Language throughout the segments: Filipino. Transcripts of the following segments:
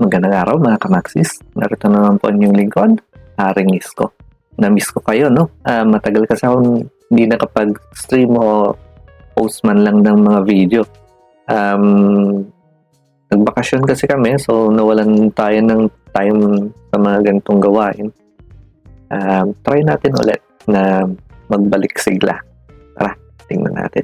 Magandang araw mga kamaxis. Narito na naman po ang inyong lingkod, Haring Isko. Na-miss ko kayo, no? Matagal kasi akong hindi nakapag-stream o post man lang ng mga video. Nagbakasyon kasi kami, so nawalan tayo ng time sa mga ganitong gawain. Try natin ulit na magbalik sigla. Tara, tingnan natin.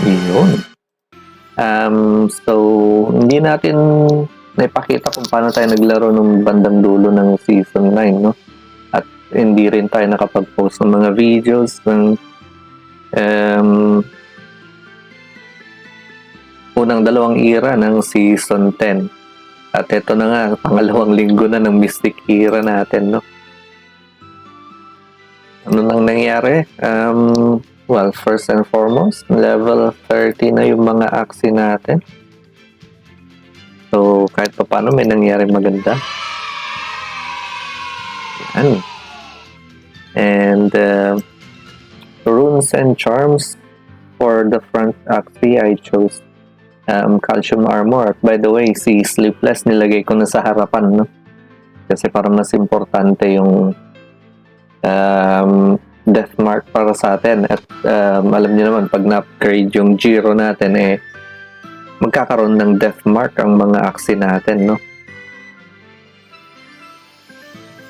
Yun. So, hindi natin naipakita kung paano tayo naglaro ng bandang dulo ng Season 9, no? At hindi rin tayo nakapag-post ng mga videos ng unang dalawang era ng Season 10. At ito na nga, pangalawang linggo na ng Mystic era natin, no? Ano nang nangyari? Well, first and foremost, level 30 na yung mga aksi natin. So, kahit pa paano may nangyari maganda. Yan. And, runes and charms for the front aksi, I chose calcium armor. At by the way, si Sleepless nilagay ko na sa harapan, no? Kasi parang mas importante yung death mark para sa atin. At alam niyo naman, pag na-upgrade yung Giro natin, magkakaroon ng death mark ang mga aksi natin, no?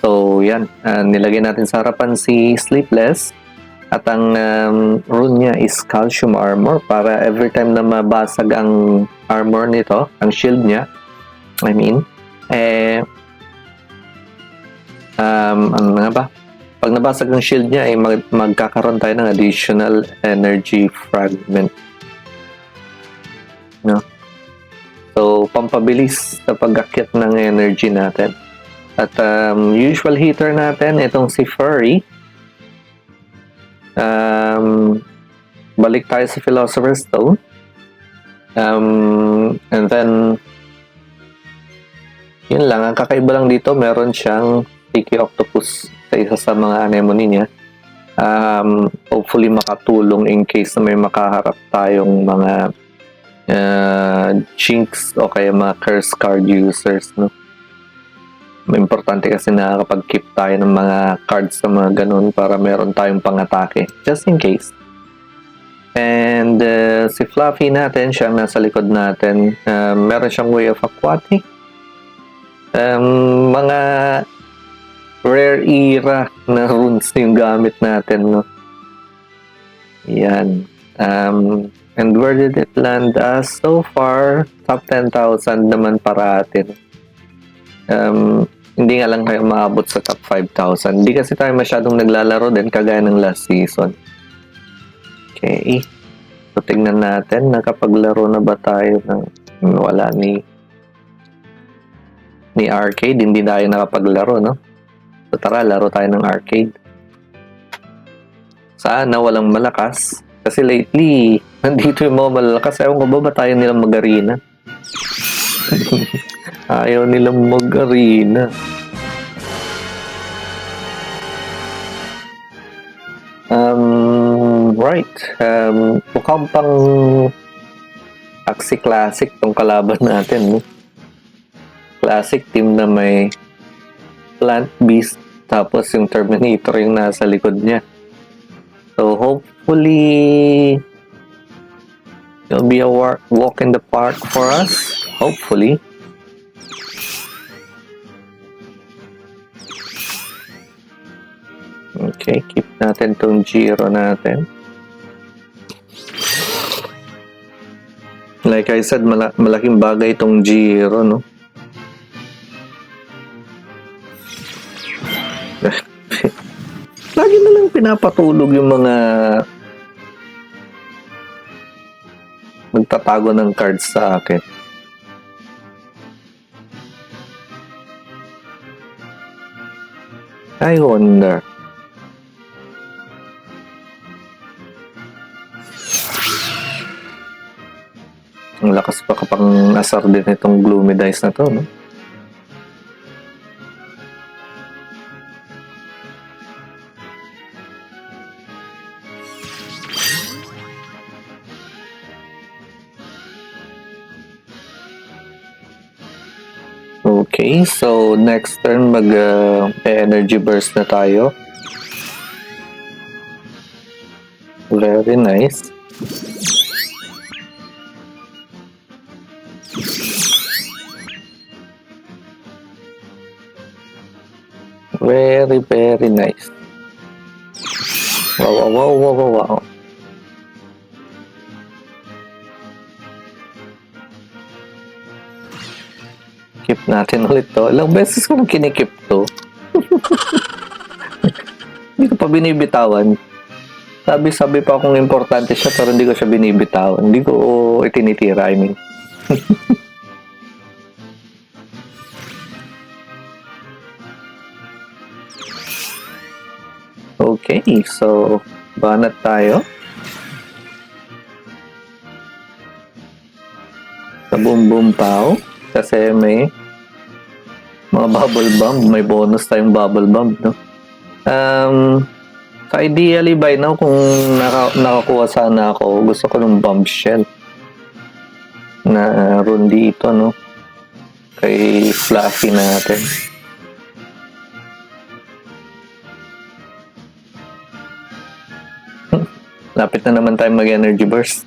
So, yan. Nilagay natin sa harapan si Sleepless. At ang rune niya is calcium armor para every time na mabasag ang armor nito, ang shield niya, ano nga ba? Pag nabasag ang shield niya, magkakaroon tayo ng additional energy fragment. No? So, pampabilis sa pag-akyat ng energy natin. At usual hitter natin, itong si Furry. Balik tayo sa Philosopher's Stone. And then, yun lang. Ang kakaiba lang dito, meron siyang Sticky Octopus sa isa sa mga anemone niya. Hopefully makatulong in case na may makaharap tayong mga jinx o kaya mga curse card users, no? Importante kasi na kapag keep tayo ng mga cards sa mga ganun para meron tayong pang-atake just in case. And si Fluffy natin, siyang nasa likod natin, meron siyang Way of Aquatic, mga rare era na runes yung gamit natin, no? Yan. And where did it land us? So far, top 10,000 naman para atin. Hindi nga lang tayo maabot sa top 5,000. Hindi kasi tayo masyadong naglalaro din kagaya ng last season. Okay. So, tingnan natin. Nakapaglaro na ba tayo ng wala ni arcade? Hindi tayo nakapaglaro, no? So, tara, laro tayo ng arcade. Sana walang malakas. Kasi lately, nandito yung mga malalakas. Ewan ko ba tayo nilang mag-arena? Ayaw nilang mag-arena. Right. Mukhang pang Axie Classic tong kalaban natin, no? Classic team na may Plant Beast tapos yung Terminator yung nasa likod niya. So hopefully it'll be a walk in the park for us. Hopefully. Okay, keep natin tong Giro natin. Like I said, malaking bagay itong Giro, no? Lagi na lang pinapatulog yung mga magtatago ng cards sa akin. I wonder. Ang lakas pa kapang asar din itong Gloomy Dice na to, no? Okay, so next turn energy burst na tayo. Very nice. Very, very nice. Wow, wow, wow, wow, wow. Keep natin ulit to. Ilang beses ko nang kinikip to. Hindi ko pa binibitawan. Sabi pa akong importante siya pero hindi ko siya binibitawan. Hindi ko itinitira, I mean. Okay, so banat tayo. Sa Boom Boom Pow. Kasi may mga bubble bomb. May bonus tayong bubble bomb, no? So ideally by now, kung nakakuha sana ako, gusto ko ng bombshell na rune dito, no? Kay Fluffy natin. Lapit na naman tayo mag-energy burst.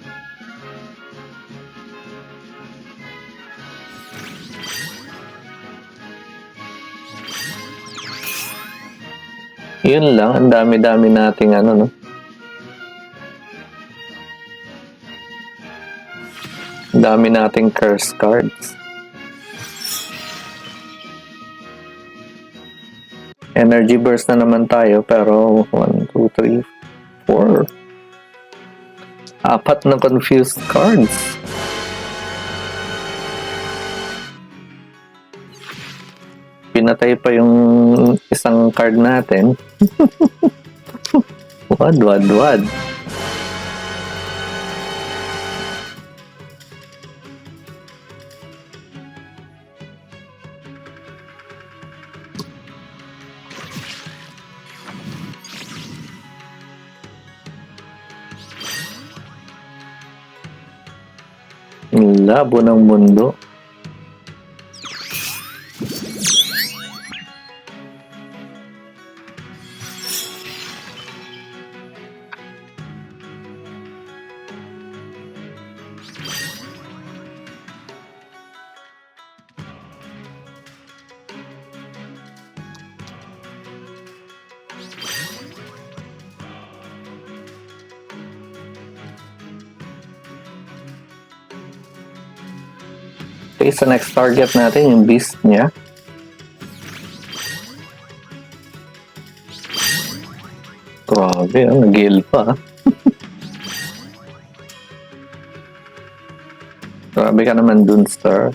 Yun lang, ang dami-dami nating ano, no? Dami nating curse cards. Energy burst na naman tayo, pero 1, 2, 3, 4. Apat na confused cards. Pinatay pa yung isang card natin. Wad, wad, wad. Labo ng mundo. Okay, sa next target natin, yung beast niya. Grabe, nag-heal pa. Grabe ka naman dun, star.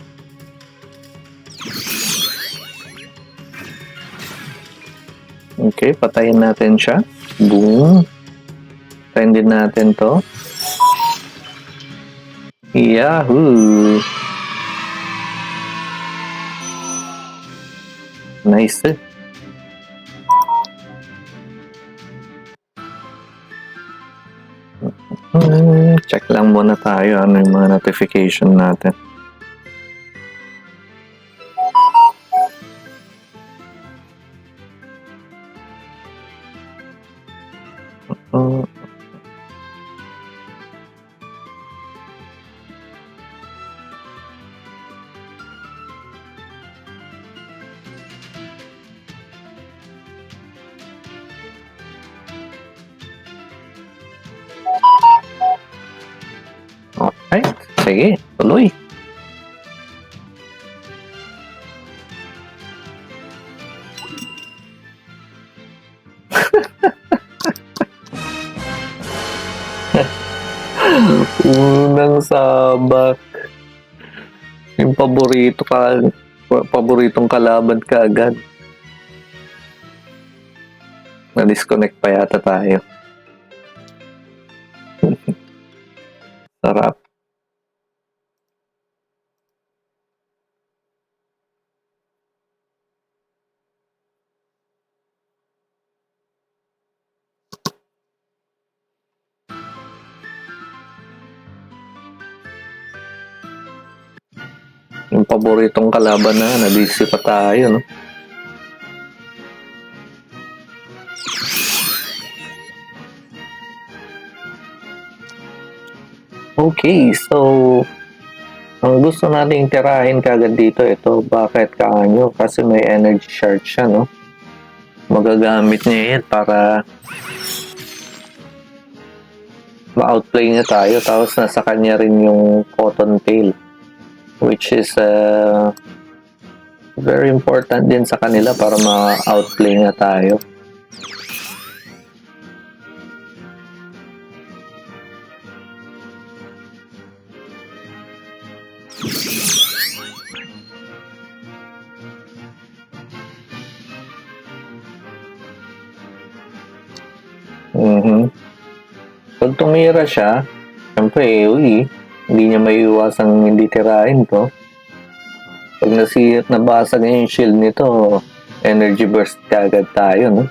Okay, patayin natin siya. Boom. Patayin din natin to. Yahoo! Nice eh. Check lang muna tayo ano yung mga notification natin. Okay, sige, tuloy. Unang sabak. Yung paboritong kalaban ka agad. Na-disconnect pa yata tayo. Sarap. Yung paboritong kalaban na busy pa tayo, no? Okay, so ang gusto nating tirahin kagad dito, ito, bakit kaanyo? Kasi may energy shard siya, no? Magagamit niya yan para ma-outplay niya tayo. Tapos nasa kanya rin yung cotton tail, which is very important din sa kanila para ma-outplay niya tayo. Pag tumira siya, syempre, hindi niya maiiwasang hindi tirahin to. Pag nabasag niya yung shield nito, energy burst kagad tayo, no?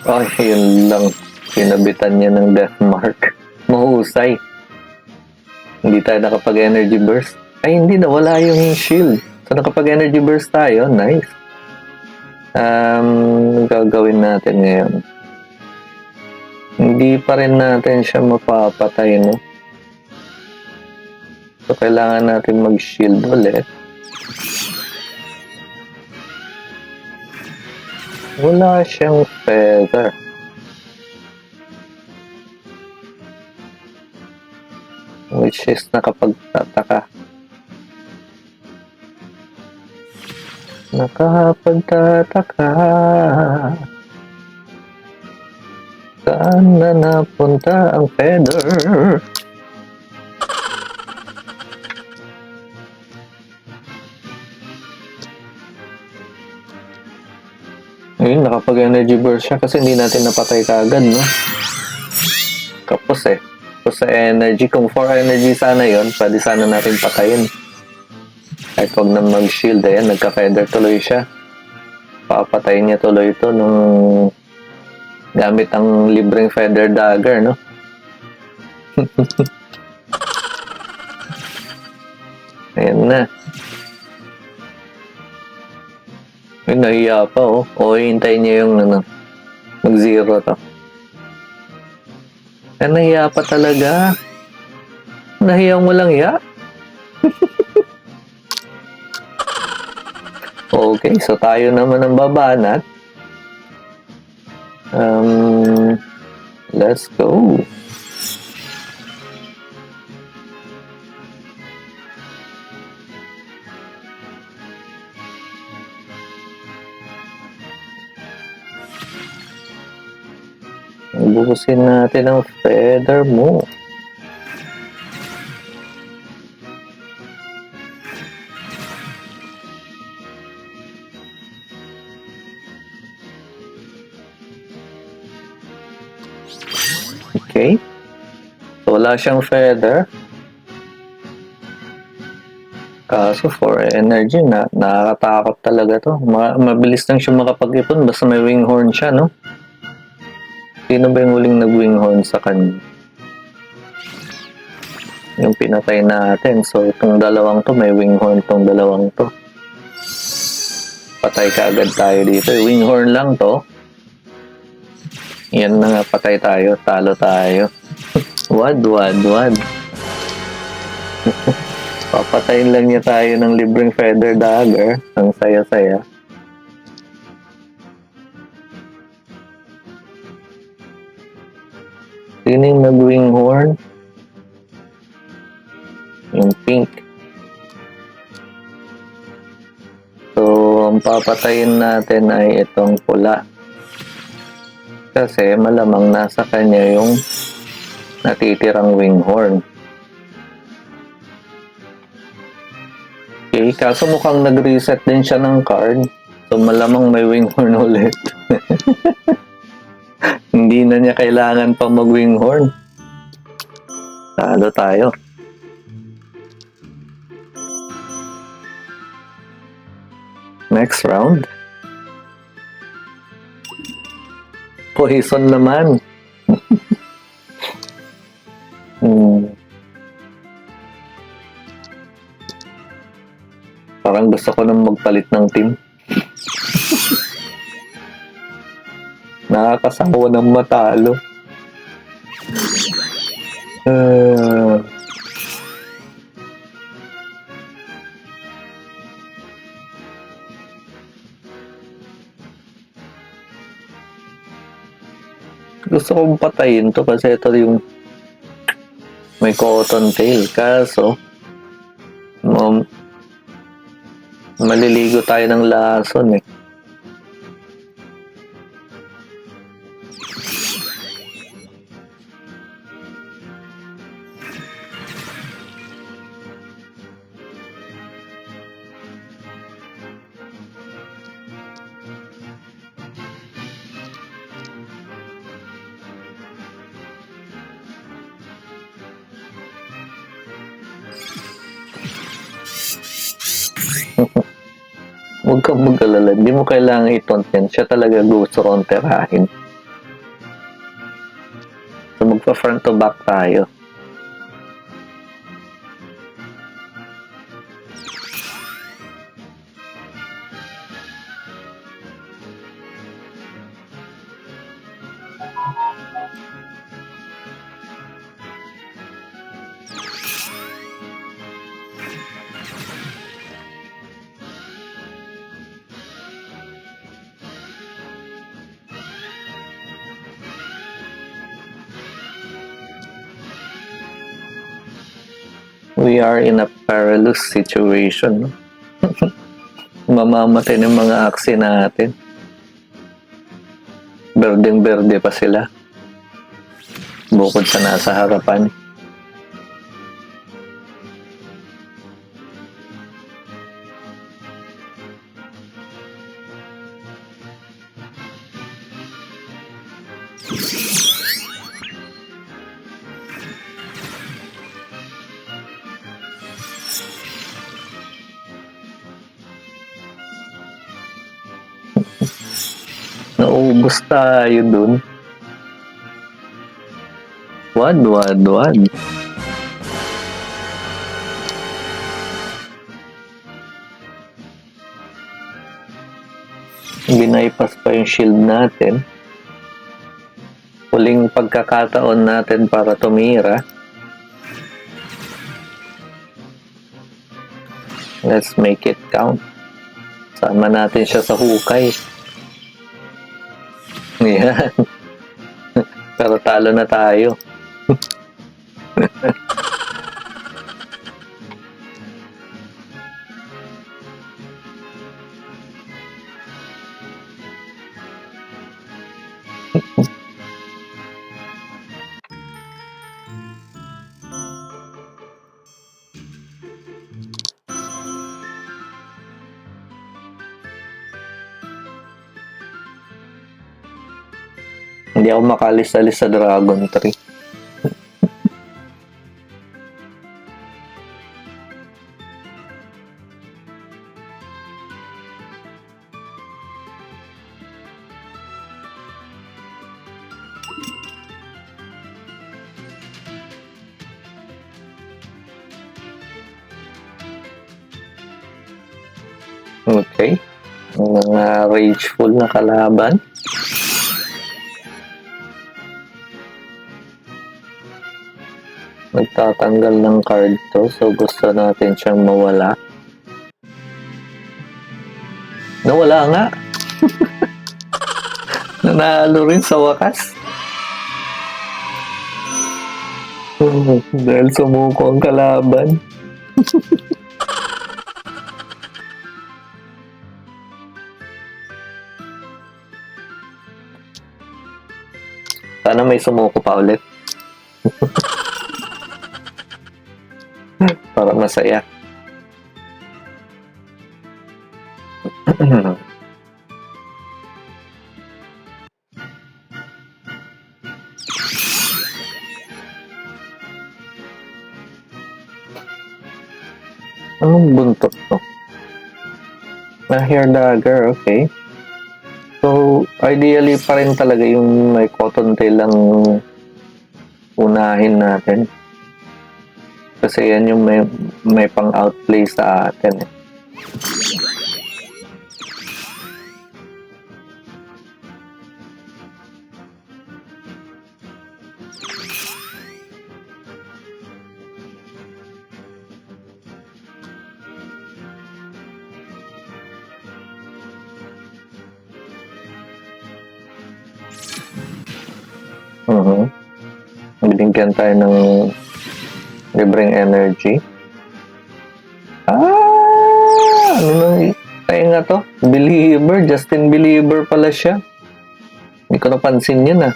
Oh, yun lang. Pinabitan niya ng death mark. Mahusay. Hindi tayo nakapag-energy burst. Ay, hindi, nawala yung shield. So, nakapag-energy burst tayo. Nice. Gagawin natin ngayon. Hindi pa rin natin siya mapapatay, no? So, kailangan natin mag-shield ulit. Wala siyang feather. Which is nakapagtataka. Saan na napunta ang feather? Ayun, nakapag-energy burst siya kasi hindi natin napatay kagad, no? Kapos eh. Kapos sa energy. Kung 4 energy sana yon, pwede sana natin patayin. Kahit wag na mag-shield, ayan, nagka-feather tuloy siya. Papatayin niya tuloy ito nung gamit ang libreng feather dagger, no? Ayan na. Ay, nahiya pa, oh. O, hintayin niya yung, mag-zero to. Ay, nahiya pa talaga. Nahiya mo lang, ya? Okay, so tayo naman ang babanat. Let's go. Ubusin natin ang feather mo. Okay. So, wala siyang feather. Kaso for energy, nakakatakot talaga to. Mabilis lang siya makapag-ipon basta may winghorn siya, no? Sino ba yung huling nag-winghorn sa kanya? Yung pinatay natin. So, itong dalawang to, may winghorn itong dalawang to. Patay ka agad tayo dito. Winghorn lang to. Yan na nga, patay tayo. Talo tayo. Wad. Papatayin lang niya tayo ng libreng feather dagger. Ang saya-saya. Sino yung nag-winghorn? Yung pink. So, ang papatayin natin ay itong pula. Kasi malamang nasa kanya yung natitirang winghorn. Okay, kaso mukhang nag-reset din siya ng card. So, malamang may winghorn ulit. Hindi na niya kailangan pa mag-winghorn. Talo tayo. Next round. Poison naman. Parang gusto ko nang magpalit ng team. Nakakasawa ng matalo. Gusto kong patayin to kasi ito yung may cotton tail. Kaso, maliligo tayo ng lason eh. Huwag kang mag-alala, hindi mo kailangan i-taunt yan. Siya talaga gusto kong tirahin. So magpa-front to back tayo. We are in a perilous situation. No? Mamamatay ng mga aksi natin. Berdeng-berde pa sila. Bukod sa nasa harapan. Naubos tayo dun. Wad. Binaypas pa yung shield natin. Huling pagkakataon natin para tumira. Let's make it count. Sama natin siya sa hukay. Yan. Pero talo na tayo. Hindi ako makalis-alis sa Dragon Tree. Okay. Mga rageful na kalaban. Nagtatanggal ng card to, so gusto natin siyang mawala. Nawala nga. Nanalo rin sa wakas. Dahil sumuko ang kalaban. Sana may sumuko pa ulit. Para masaya. Anong buntot to? Hair dagger, okay. So, ideally pa rin talaga yung may cotton tail lang unahin natin. Kasi yan yung may pang-outplay sa atin. Binigyan tayo ng libreng energy. Ano nang tayo nga to? Believer, Justin Believer pala siya. Hindi ko napansin yun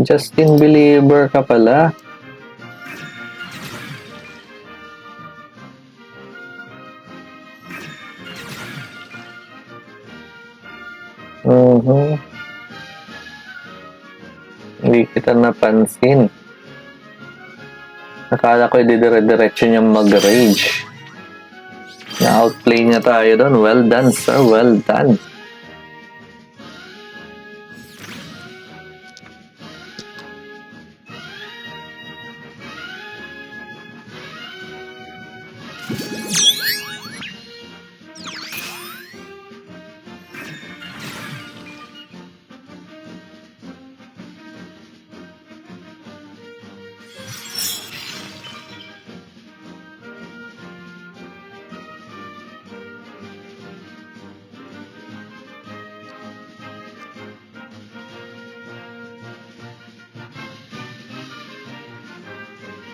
Justin Believer ka pala. Hindi kita napansin. Akala ko dire-diretso niyang mag-rage. Na-outplay niya tayo doon. Well done, sir. Well done.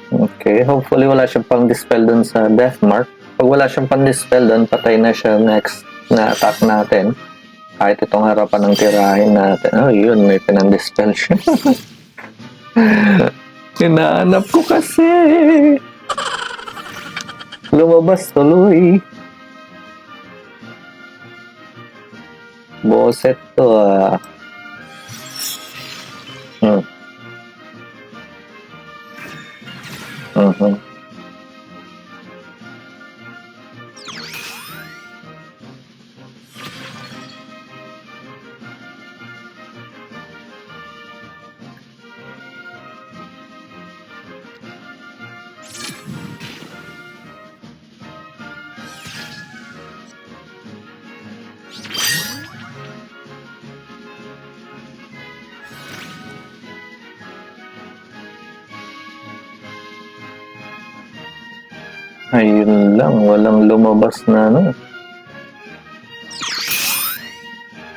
Okay, hopefully wala siyang pang-dispel dun sa death mark. Pag wala siyang pang-dispel dun, patay na siya next na attack natin. Kahit itong harapan ng tirahin natin. Oh, yun, may pinang-dispel siya. Hinahanap ko kasi. Lumabas tuloy. Boset to Ayun lang, walang lumabas na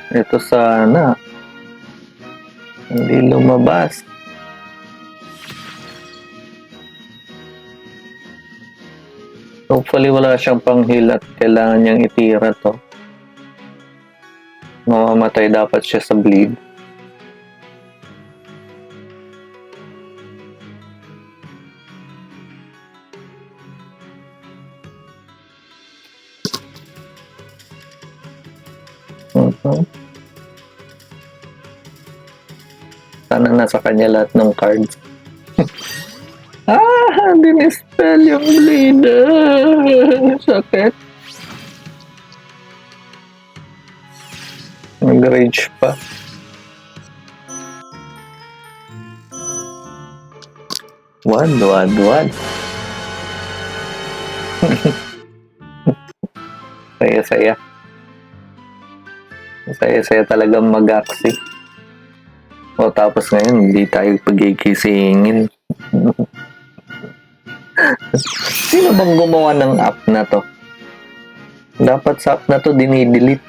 Ito sana. Hindi lumabas. Hopefully wala siyang pang-heal at kailangan niyang itira to. Mamamatay dapat siya sa bleed. Sana nasa kanya lahat ng cards. Dinispell yung bleed. Sakit. Nag-rage pa. Wad. Saya-saya. Saya-saya talagang mag-aksi. O tapos ngayon, hindi tayo pagkikisingin. Sino bang gumawa ng app na to? Dapat sa app na to, dinidelete.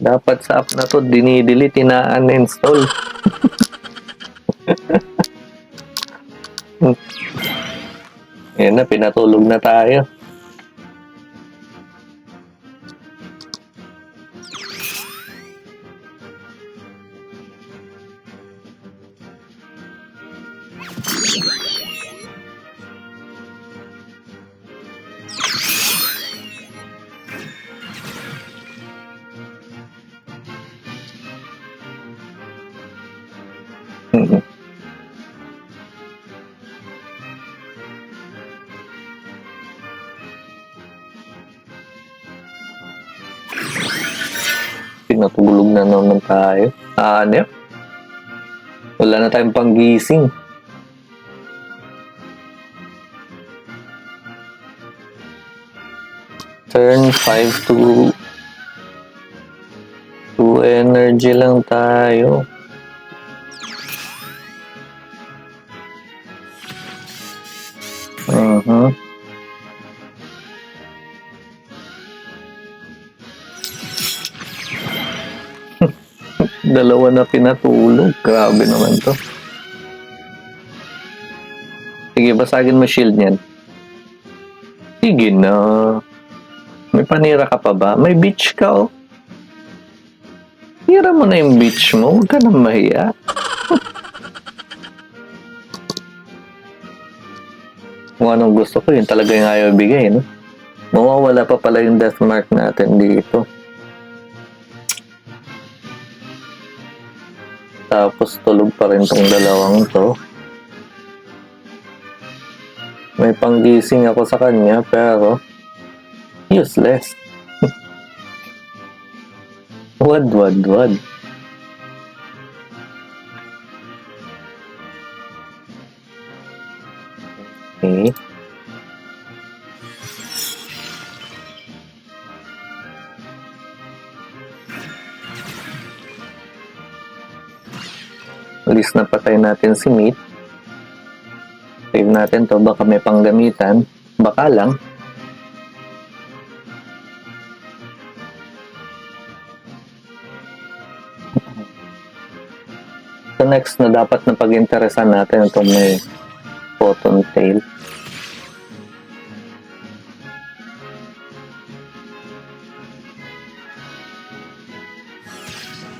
Dapat sa app na to, dinidelete, ina-uninstall. Ayan na, pinatulog na tayo. Si Pinatulog na naman tayo. Hanep. Wala na tayong panggising. Turn 5 to 2 energy lang tayo. Dalawa na pinatulog. Grabe naman to. Sige, basagin mo shield niyan. Sige na. May panira ka pa ba? May beach ka, oh. Hira mo na yung beach mo. Huwag ka nang mahiya. Kung anong gusto ko, yun talaga yung ayaw bigay, no? Mawawala pa pala yung death mark natin dito. Tapos tulog pa rin tong dalawang to. May panggising ako sa kanya, pero useless. Wad. Okay. Alis na patay natin si Meat. Save natin to, baka may panggamitan. Baka lang. So next na dapat na pag-interesan natin itong may cotton tail.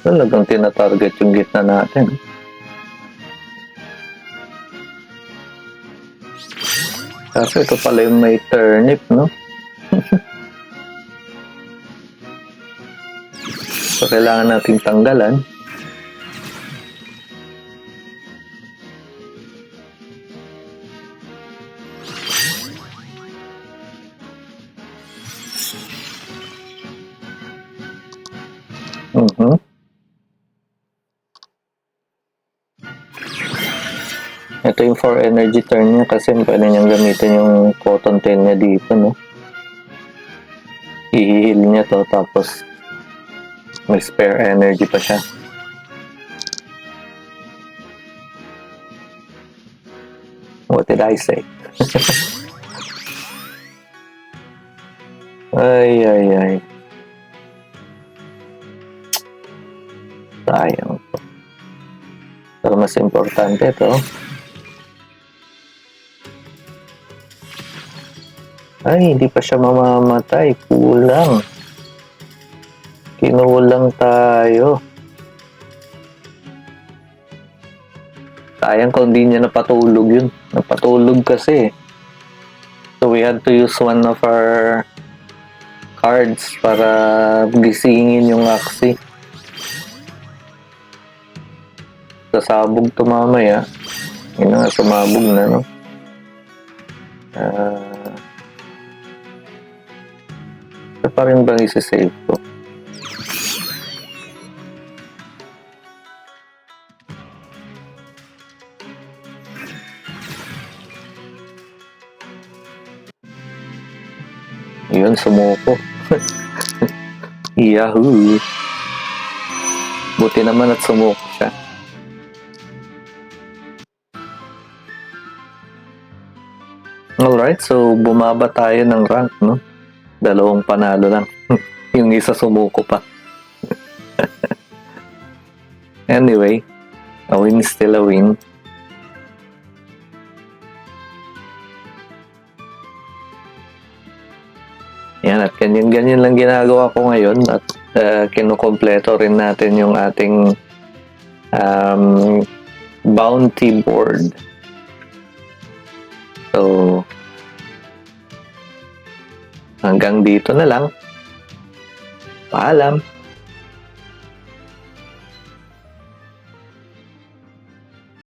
Talagang tinatarget yung gitna natin. Kasi ito pala yung may turnip, no? So, kailangan nating tanggalan. Ito yung 4 energy turn niya kasi pwede niyang gamitin yung cotton tail niya dito, no? I-heal niya to tapos may spare energy pa siya. What did I say? Ay. Sayang po. Pero mas importante ito. Ay, hindi pa siya mamamatay. Kulang. Kinulang tayo. Sayang kung hindi niya napatulog yun. Napatulog kasi. So we had to use one of our cards para gisingin yung Axie. Sasabog to mamaya. Yun na nga, sumabog na, no? Ito pa rin bang isi-save ko? Yun, sumuko. Yahoo! Buti naman at sumuko siya. Alright, so bumaba tayo ng rank, no? 2 panalo lang. Yung isa sumuko pa. Anyway, a win is still a win. Yan, at ganyan lang ginagawa ko ngayon at kinukompleto rin natin yung ating bounty board. So, hanggang dito na lang. Paalam.